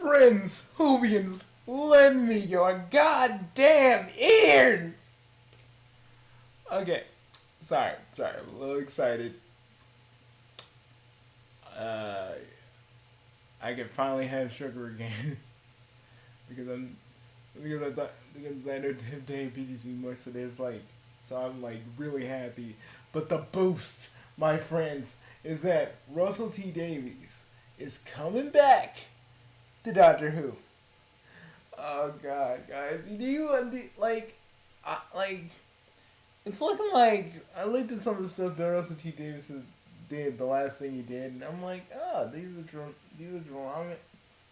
Friends, Hoovians, lend me your goddamn ears! Okay, sorry, I'm a little excited. I can finally have sugar again because I don't have diabetes anymore. So I'm like really happy. But the boost, my friends, is that Russell T Davies is coming back to Doctor Who. Oh God, guys, do you like? It's looking like I looked at some of the stuff that Russell T Davies did. The last thing he did, and I'm like, oh, these are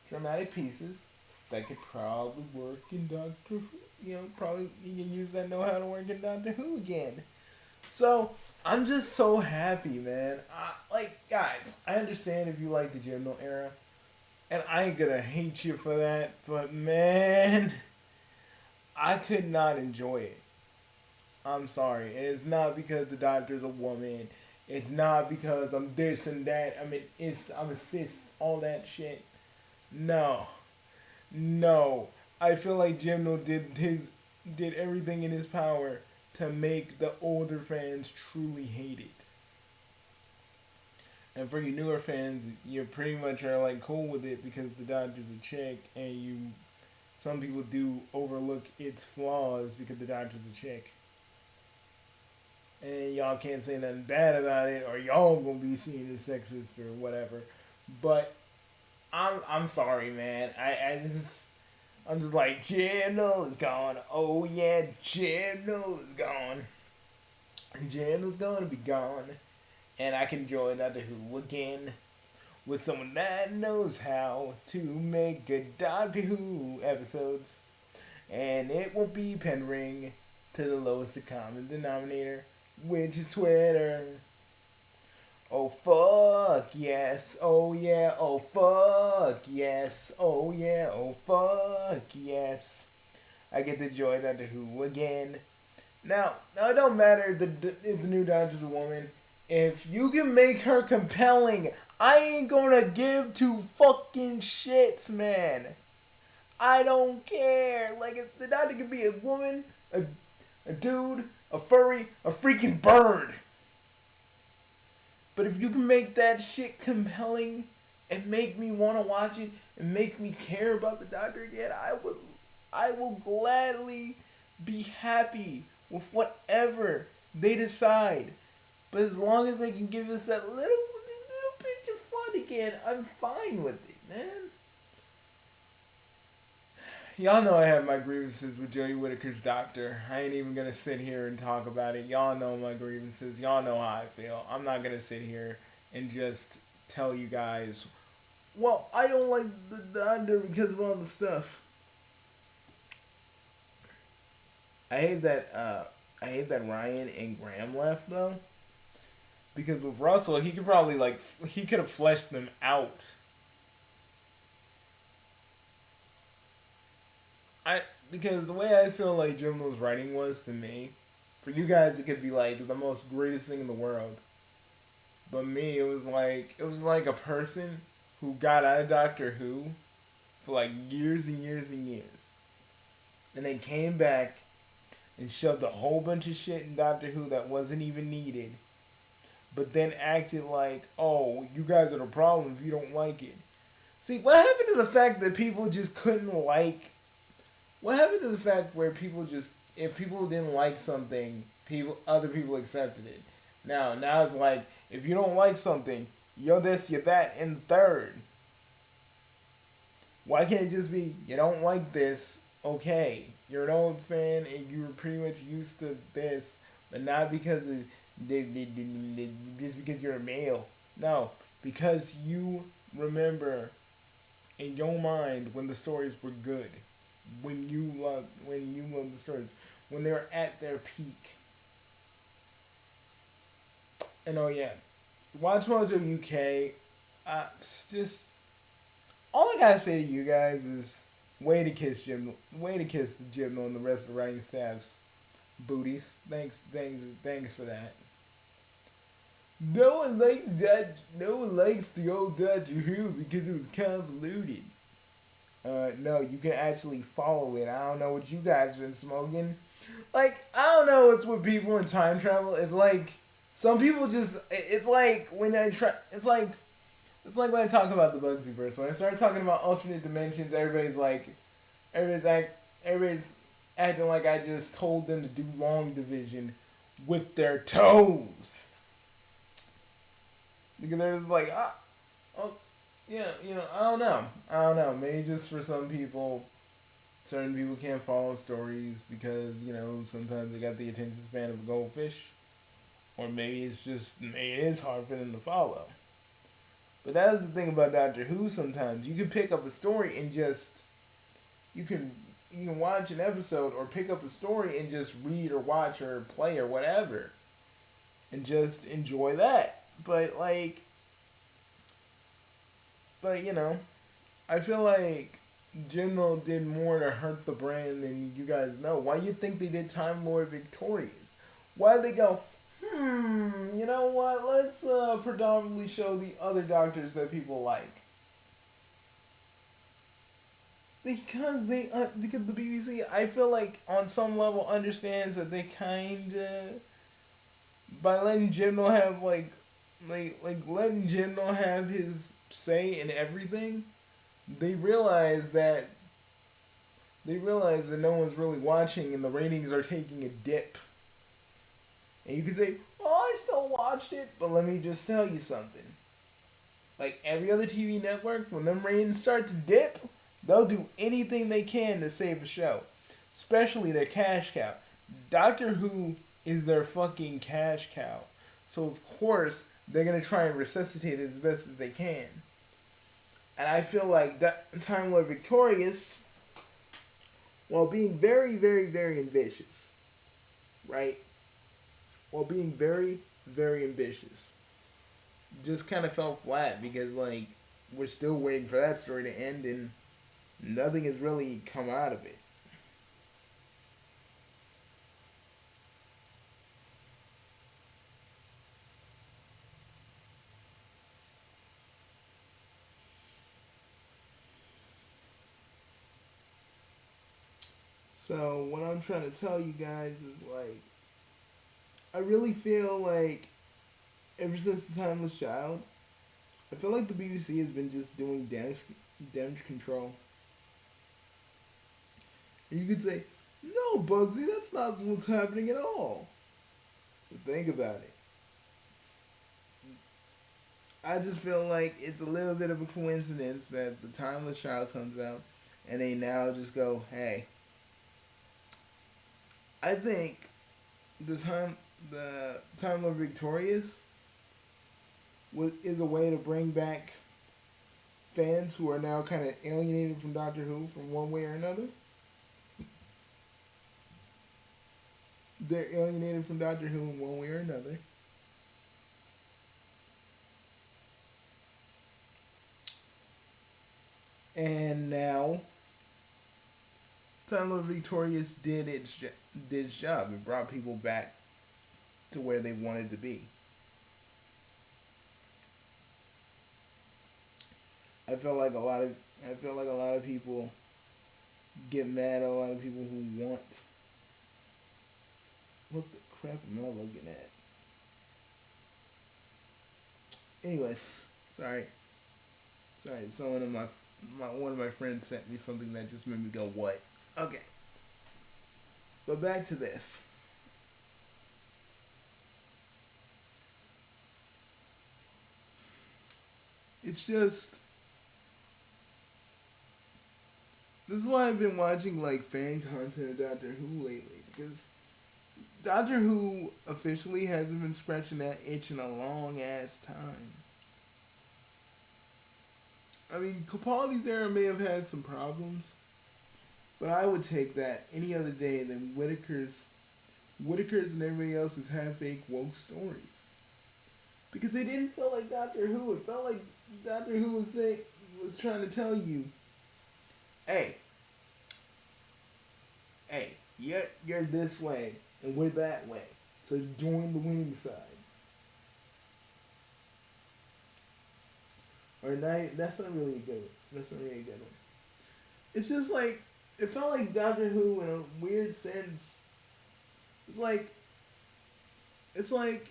dramatic pieces that could probably work in Doctor Who. You know, probably you can use that know-how to work in Doctor Who again. So I'm just so happy, man. Guys, I understand if you like the Gymnal era, and I ain't gonna hate you for that, but man, I could not enjoy it. I'm sorry. It's not because the doctor's a woman. It's not because I'm this and that. I mean, I'm a cis, all that shit. No, no. I feel like Jimno did everything in his power to make the older fans truly hate it. And for you newer fans, you pretty much are like cool with it because the doctor's a chick, and some people do overlook its flaws because the doctor's a chick. And y'all can't say nothing bad about it, or y'all gonna be seen as sexist or whatever. But I'm sorry, man. I'm just like, Channel is gone. Oh yeah, Channel is gone. Channel's gonna be gone, and I can join Doctor Who again with someone that knows how to make good Doctor Who episodes, and it will be Penring to the lowest common denominator, which is Twitter. Oh fuck yes, oh yeah, oh fuck yes, oh yeah, oh fuck yes. I get to join Doctor Who again. Now it don't matter if the new Doctor's a woman. If you can make her compelling, I ain't gonna give two fucking shits, man. I don't care. Like, if the Doctor could be a woman, a dude, a furry, a freaking bird. But if you can make that shit compelling and make me want to watch it and make me care about the Doctor again, I will gladly be happy with whatever they decide. But as long as they can give us that little bit of fun again, I'm fine with it, man. Y'all know I have my grievances with Jodie Whittaker's Doctor. I ain't even gonna sit here and talk about it. Y'all know my grievances. Y'all know how I feel. I'm not gonna sit here and just tell you guys, well, I don't like the Doctor because of all the stuff. I hate that Ryan and Graham left though. Because with Russell, he could have fleshed them out. Because the way I feel like Jimno's writing was to me, for you guys it could be like the most greatest thing in the world. But me, it was like a person who got out of Doctor Who for like years and years and years. And then came back and shoved a whole bunch of shit in Doctor Who that wasn't even needed. But then acted like, oh, you guys are the problem if you don't like it. See, what happened to the fact that people just couldn't like... What happened to the fact where if people didn't like something, other people accepted it? Now it's like, if you don't like something, you're this, you're that, and third. Why can't it just be, you don't like this, okay, you're an old fan and you're pretty much used to this, but not because just because you're a male. No, because you remember in your mind when the stories were good. When you love the stories, when they were at their peak. And oh yeah, Watch Mojo UK. Just all I gotta say to you guys is way to kiss the Gymno and the rest of the writing staff's booties. Thanks for that. No one likes the old Doctor Who because it was convoluted. No, you can actually follow it. I don't know what you guys been smoking. Like, I don't know what's with people in time travel. It's like some people just. It's like when I try. It's like when I talk about the Bugsy verse. When I start talking about alternate dimensions, everybody's act, everybody's acting like I just told them to do long division with their toes. Because they're just like, oh, yeah, I don't know. Maybe just for some people, certain people can't follow stories because sometimes they got the attention span of a goldfish, or maybe it is hard for them to follow. But that is the thing about Doctor Who. Sometimes you can pick up a story and just you can you can watch an episode or pick up a story and just read or watch or play or whatever, and just enjoy that. But I feel like Jimbo did more to hurt the brand than you guys know. Why you think they did Time Lord Victorious? Why they go, you know what? Let's predominantly show the other doctors that people like. Because the BBC, I feel like on some level understands that they kinda by letting Jimbo have letting Jimbo have his say in everything, they realize that no one's really watching and the ratings are taking a dip. And you can say, "Oh, I still watched it," but let me just tell you something. Like every other TV network, when them ratings start to dip, they'll do anything they can to save a show, especially their cash cow. Doctor Who is their fucking cash cow, so of course they're gonna try and resuscitate it as best as they can. And I feel like that Time Lord Victorious, while being very, very, very ambitious, right? While being very, very ambitious, just kind of fell flat because we're still waiting for that story to end and nothing has really come out of it. So what I'm trying to tell you guys is I really feel like ever since the Timeless Child, I feel like the BBC has been just doing damage control. And you could say, no, Bugsy, that's not what's happening at all. But think about it. I just feel like it's a little bit of a coincidence that the Timeless Child comes out and they now just go, hey, I think the Time of Victorious is a way to bring back fans who are now kind of alienated from Doctor Who from one way or another. They're alienated from Doctor Who in one way or another. And now, Time of Victorious did its job. It brought people back to where they wanted to be. I feel like a lot of people get mad at a lot of people who want. What the crap am I looking at? Anyways, sorry. Someone in one of my friends sent me something that just made me go, what? Okay. But back to this. It's just. This is why I've been watching fan content of Doctor Who lately, because Doctor Who officially hasn't been scratching that itch in a long ass time. I mean, Capaldi's era may have had some problems, but I would take that any other day than Whittaker's and everybody else's half-baked woke stories. Because they didn't feel like Doctor Who. It felt like Doctor Who was trying to tell you, hey, you're this way and we're that way. So join the winning side. Or that's not really a good one. It's just like it felt like Doctor Who in a weird sense. It's like it's like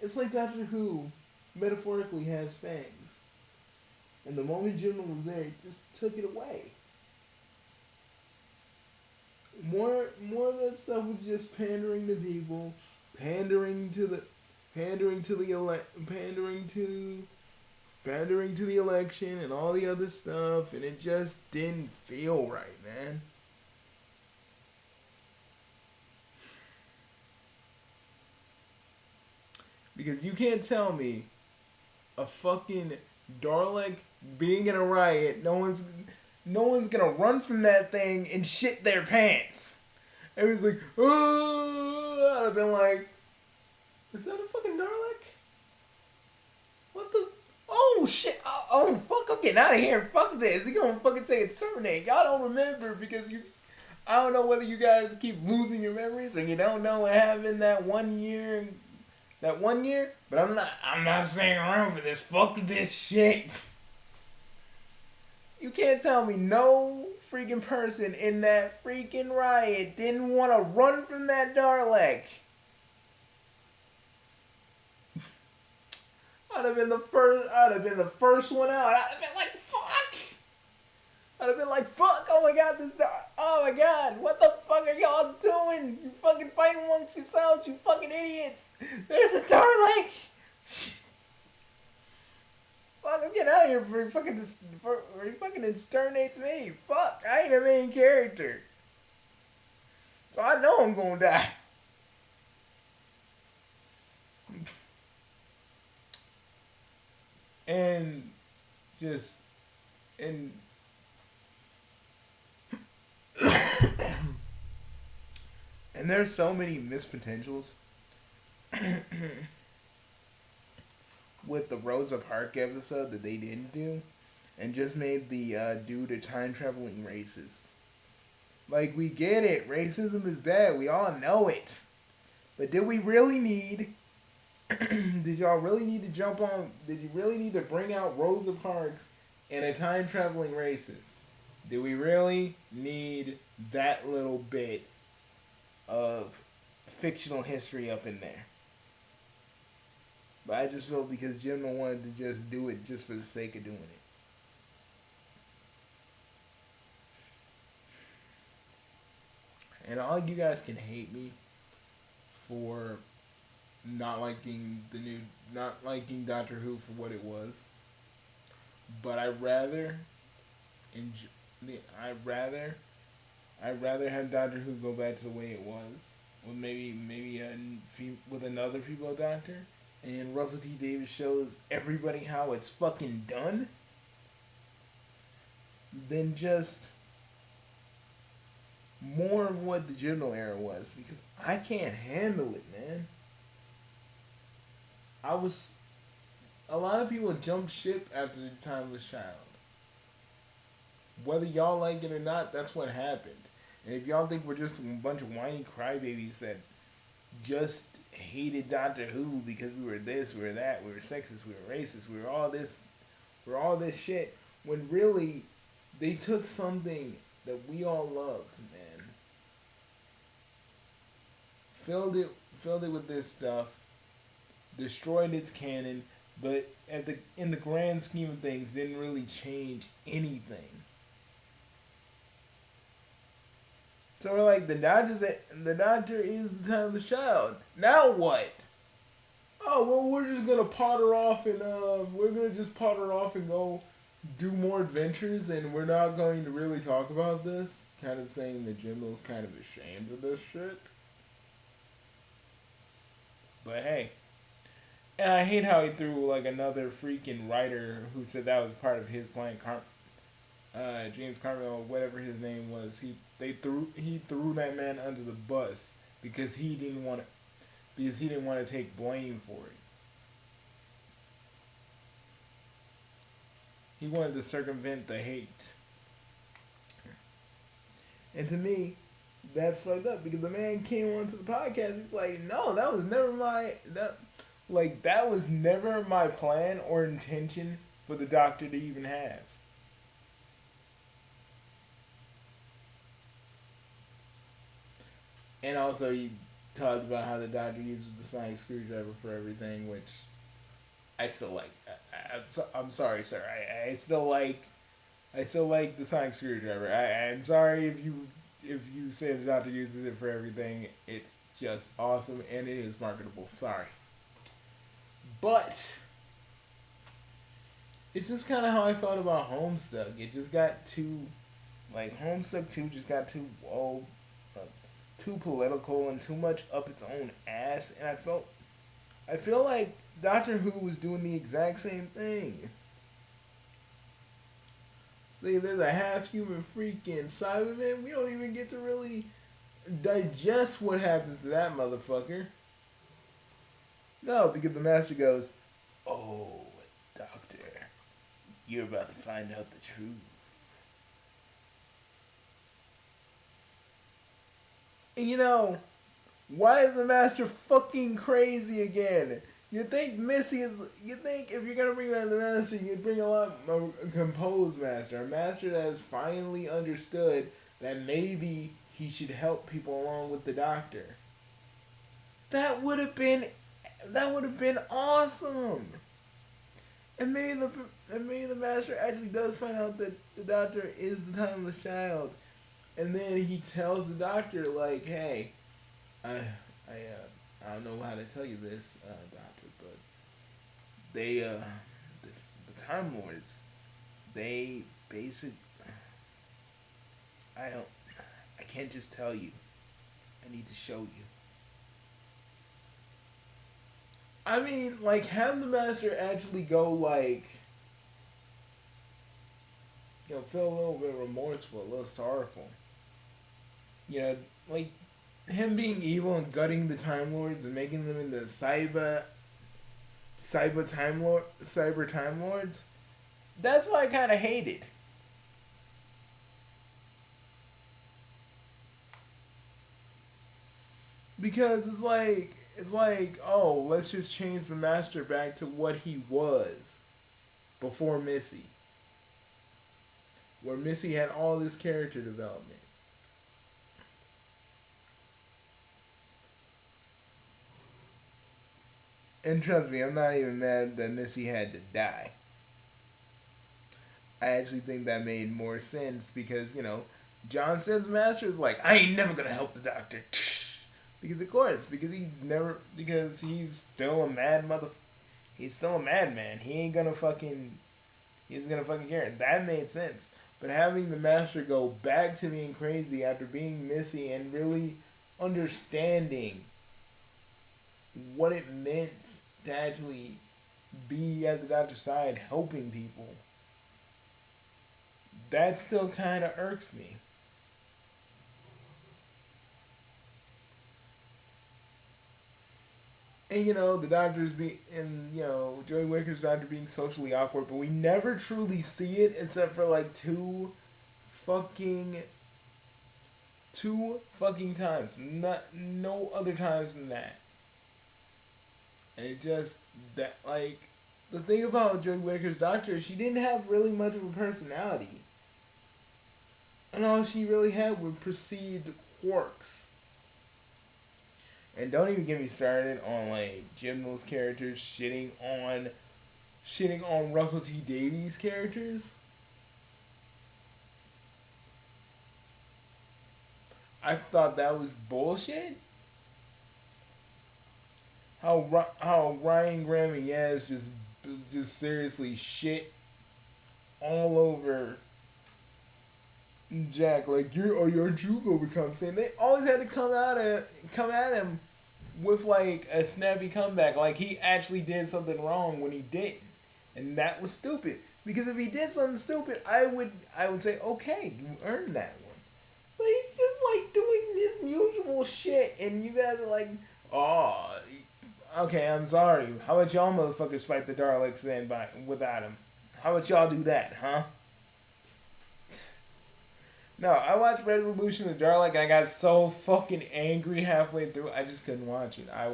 it's like Doctor Who metaphorically has fangs, and the moment Jimmy was there, he just took it away. More of that stuff was just pandering to people, pandering to the pandering to the pandering to the election and all the other stuff, and it just didn't feel right, man. Because you can't tell me a fucking Dalek being in a riot, no one's gonna run from that thing and shit their pants. It was like, oh, I'd have been like, is that a fucking Dalek? What the? Oh shit! Oh fuck! I'm getting out of here. Fuck this. You gonna fucking say it's Terminate? Y'all don't remember because you. I don't know whether you guys keep losing your memories or you don't know what happened that 1 year. That 1 year, but I'm not staying around for this. Fuck this shit. You can't tell me no freaking person in that freaking riot didn't want to run from that Dalek. I'd have been the first one out. I'd have been like, fuck. I'd have been like, fuck. Oh my god, oh my god, what the fuck are y'all doing? You fucking fighting amongst yourselves, you fucking idiots. There's a Dalek. Fuck, I'm getting out of here before he fucking exterminates me. Fuck, I ain't a main character. So I know I'm gonna die. And just and and there's so many missed potentials with the Rosa Parks episode that they didn't do, and just made the due to time traveling racist. Like, we get it, racism is bad, we all know it, but did we really need? Did y'all really need to jump on? Did you really need to bring out Rosa Parks and a time traveling racist? Did we really need that little bit of fictional history up in there? But I just feel because Jim wanted to just do it just for the sake of doing it. And all you guys can hate me for not liking Doctor Who for what it was. But I'd rather have Doctor Who go back to the way it was, with maybe with another female doctor, and Russell T Davies shows everybody how it's fucking done, than just more of what the general era was, because I can't handle it, man. A lot of people jumped ship after the Timeless Child. Whether y'all like it or not, that's what happened. And if y'all think we're just a bunch of whiny crybabies that just hated Doctor Who because we were this, we were that, we were sexist, we were racist, we were all this shit, when really they took something that we all loved, man, filled it with this stuff, destroyed its canon, but in the grand scheme of things, didn't really change anything. So we're like, the doctor is the Timeless Child. Now what? Oh well, we're just gonna potter off and go do more adventures, and we're not going to really talk about this. Kind of saying that Jimbo's kind of ashamed of this shit. But hey. And I hate how he threw like another freaking writer who said that was part of his plan, James Carville, whatever his name was. He threw that man under the bus because he didn't want to take blame for it. He wanted to circumvent the hate. And to me, that's fucked up because the man came onto the podcast. He's like, no, that was never my plan or intention for the Doctor to even have. And also, you talked about how the doctor uses the sonic screwdriver for everything, which I still like. I'm sorry, sir. I still like. I still like the sonic screwdriver. I'm sorry if you say the doctor uses it for everything. It's just awesome and it is marketable. Sorry, but it's just kind of how I felt about Homestuck. It just got too, like Homestuck 2 just got too uh, too political and too much up its own ass, and I feel like Doctor Who was doing the exact same thing. See, there's a half human freak in Cyberman. We don't even get to really digest what happens to that motherfucker. No, because the master goes, "Oh, Doctor, you're about to find out the truth." And why is the master fucking crazy again? You think Missy is? You think if you're gonna bring back the master, you'd bring a composed master, a master that has finally understood that maybe he should help people along with the doctor. That would have been, that would have been awesome. And maybe the master actually does find out that the doctor is the timeless child, and then he tells the doctor like, "Hey, I don't know how to tell you this, doctor, but they the Time Lords, they basic. I don't. I can't just tell you. I need to show you." I mean, like, have the master actually go like, feel a little bit remorseful, a little sorrowful. You know, like him being evil and gutting the Time Lords and making them into cyber Time Lords. That's what I kind of hated. Because it's like, oh, let's just change the master back to what he was before Missy, where Missy had all this character development. And trust me, I'm not even mad that Missy had to die. I actually think that made more sense because, John Sims Master is like, I ain't never gonna help the doctor. Because of course, because he's still a he's still a madman. He's gonna fucking care. That made sense. But having the master go back to being crazy after being Missy and really understanding what it meant to actually be at the doctor's side helping people, that still kind of irks me. And the doctor's Joey Wicker's doctor being socially awkward, but we never truly see it except for like fucking two fucking times. Not no other times than that. And it just that like the thing about Joey Wicker's doctor, she didn't have really much of a personality. And all she really had were perceived quirks. And don't even get me started on like Jim Knowles characters shitting on Russell T Davies characters. I thought that was bullshit. How Ryan Graham and Yaz just seriously shit all over Jack, like aren't you gonna become Sam? They always had to come at him with like a snappy comeback, like he actually did something wrong when he didn't, and that was stupid. Because if he did something stupid, I would say okay, you earned that one. But he's just like doing this usual shit, and you guys are like, oh, okay, I'm sorry. How about y'all motherfuckers fight the Daleks then without him? How about y'all do that, huh? No, I watched Red Revolution of the Dalek and I got so fucking angry halfway through, I just couldn't watch it. I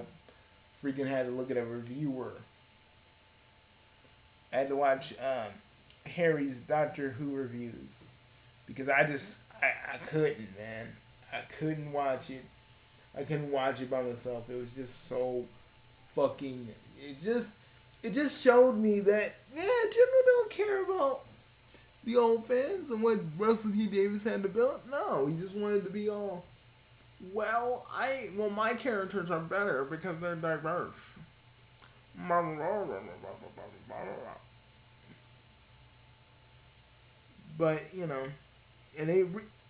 freaking had to look at a reviewer. I had to watch Harry's Doctor Who reviews because I couldn't, man. I couldn't watch it. I couldn't watch it by myself. It was just so fucking. It just showed me that General don't care about the old fans and what Russell T Davies had to build. No, he just wanted to be all. Well, my characters are better because they're diverse. But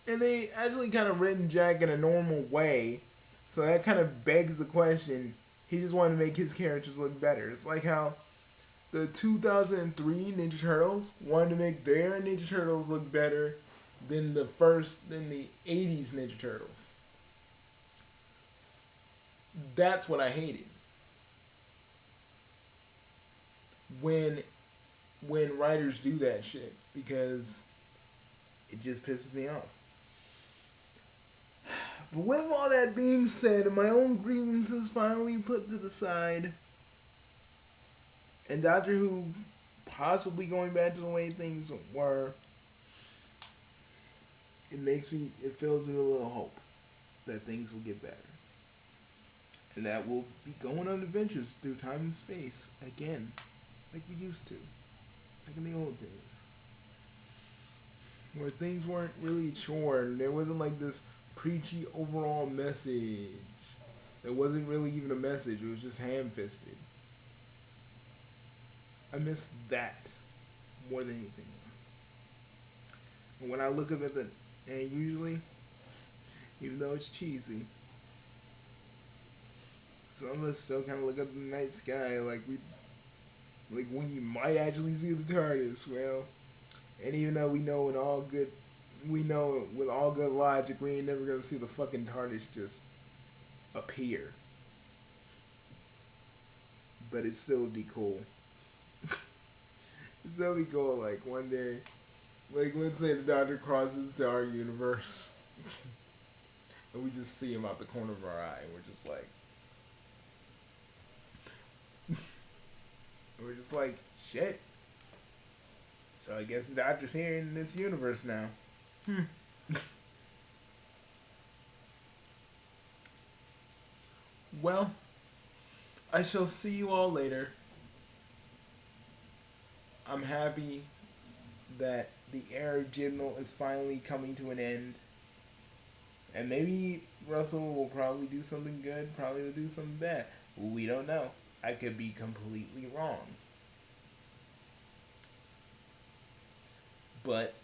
and they actually kind of written Jack in a normal way, so that kind of begs the question. He just wanted to make his characters look better. It's like how the 2003 Ninja Turtles wanted to make their Ninja Turtles look better than the 80s Ninja Turtles. That's what I hated. When writers do that shit, because it just pisses me off. But with all that being said, and my own grievances finally put to the side, and Doctor Who possibly going back to the way things were, it fills me with a little hope that things will get better. And that we'll be going on adventures through time and space again, like we used to, like in the old days. Where things weren't really chore, and there wasn't like this preachy overall message. There wasn't really even a message, it was just ham-fisted. I miss that more than anything else. And when I look up at and usually, even though it's cheesy, some of us still kind of look up at the night sky like we might actually see the TARDIS. Well, and even though we know with all good logic, we ain't never gonna see the fucking TARDIS just appear. But it still would be cool. It still would be cool, like one day, like let's say the Doctor crosses to our universe, and we just see him out the corner of our eye, and we're just like. We're just like, shit. So I guess the Doctor's here in this universe now. Well, I shall see you all later. I'm happy that the era of General is finally coming to an end. And maybe Russell will probably do something good, probably will do something bad. We don't know. I could be completely wrong. But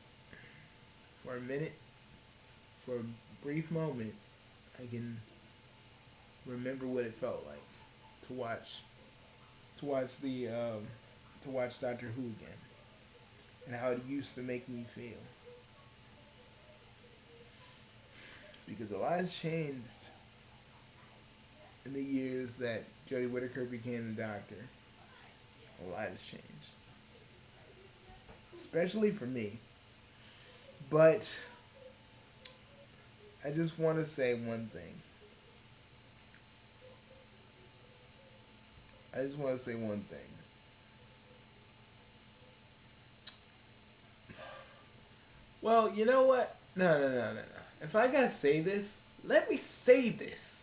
for a minute, for a brief moment, I can remember what it felt like to watch Doctor Who again, and how it used to make me feel. Because a lot has changed in the years that Jodie Whittaker became the Doctor. A lot has changed. Especially for me. But I just want to say one thing. Well, you know what? No. If I gotta say this, let me say this.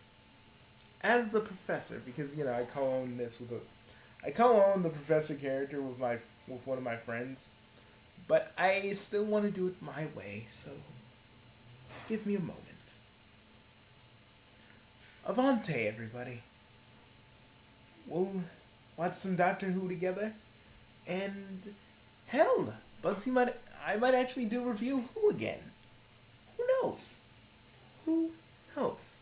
As the professor, because I co-own the professor character with one of my friends, but I still want to do it my way, so give me a moment. Avante, everybody. We'll watch some Doctor Who together, and hell, I might actually do review Who again. Who knows?